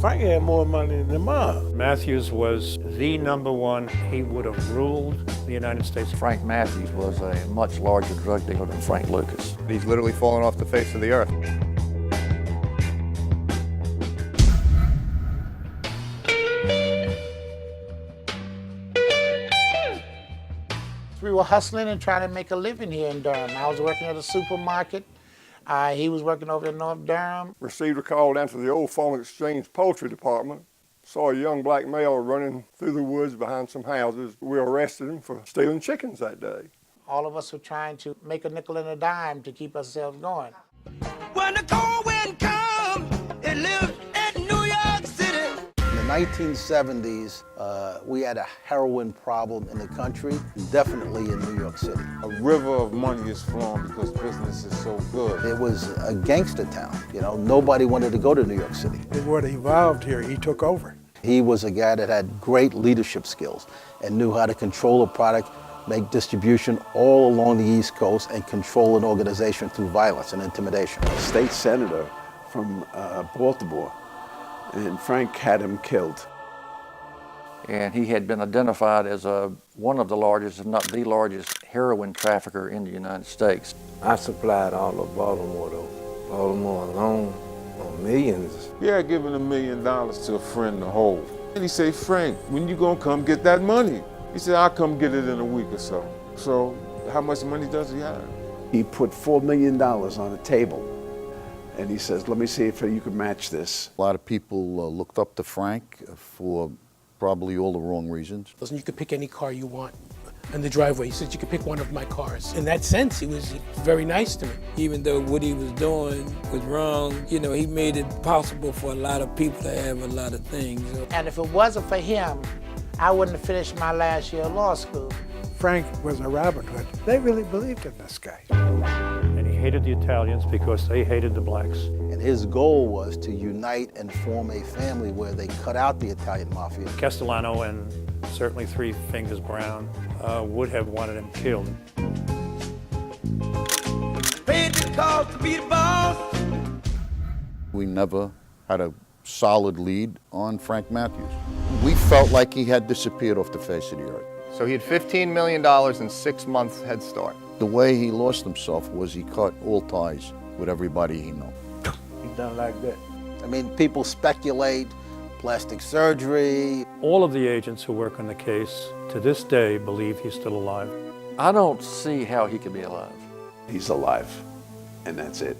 Frank had more money than the mob. Matthews was the #1. He would have ruled the United States. Frank Matthews was a much larger drug dealer than Frank Lucas. He's literally fallen off the face of the earth. We were hustling and trying to make a living here in Durham. I was working at a supermarket. He was working over in North Durham. Received a call down to the old Farm Exchange Poultry Department. Saw a young black male running through the woods behind some houses. We arrested him for stealing chickens that day. All of us were trying to make a nickel and a dime to keep ourselves going. When the cold wind comes, it lives in New York City. In the 1970s, we had a heroin problem in the country, definitely in New York City. A river of money is flowing because business is so good. It was a gangster town, you know, nobody wanted to go to New York City. What evolved here, he took over. He was a guy that had great leadership skills and knew how to control a product, make distribution all along the East Coast, and control an organization through violence and intimidation. A state senator from Baltimore, and Frank had him killed. And he had been identified as one of the largest, if not the largest, heroin trafficker in the United States. I supplied all of Baltimore, though. Baltimore alone, on millions. He had given $1 million to a friend to hold. And he said, Frank, when you gonna come get that money? He said, I'll come get it in a week or so. So how much money does he have? He put $4 million on the table, and he says, let me see if you can match this. A lot of people looked up to Frank for probably all the wrong reasons. Listen, you could pick any car you want in the driveway. He said you could pick one of my cars. In that sense, he was very nice to me. Even though what he was doing was wrong, you know, he made it possible for a lot of people to have a lot of things. And if it wasn't for him, I wouldn't have finished my last year of law school. Frank was a Robin Hood. They really believed in this guy. And he hated the Italians because they hated the blacks. And his goal was to unite and form a family where they cut out the Italian mafia. Castellano and certainly Three Fingers Brown would have wanted him killed. Paid the cost to be the boss. We never had a solid lead on Frank Matthews. We felt like he had disappeared off the face of the earth. So he had $15 million and 6 months head start. The way he lost himself was he cut all ties with everybody he knew. He done like that. I mean, people speculate, plastic surgery. All of the agents who work on the case to this day believe he's still alive. I don't see how he could be alive. He's alive, and that's it.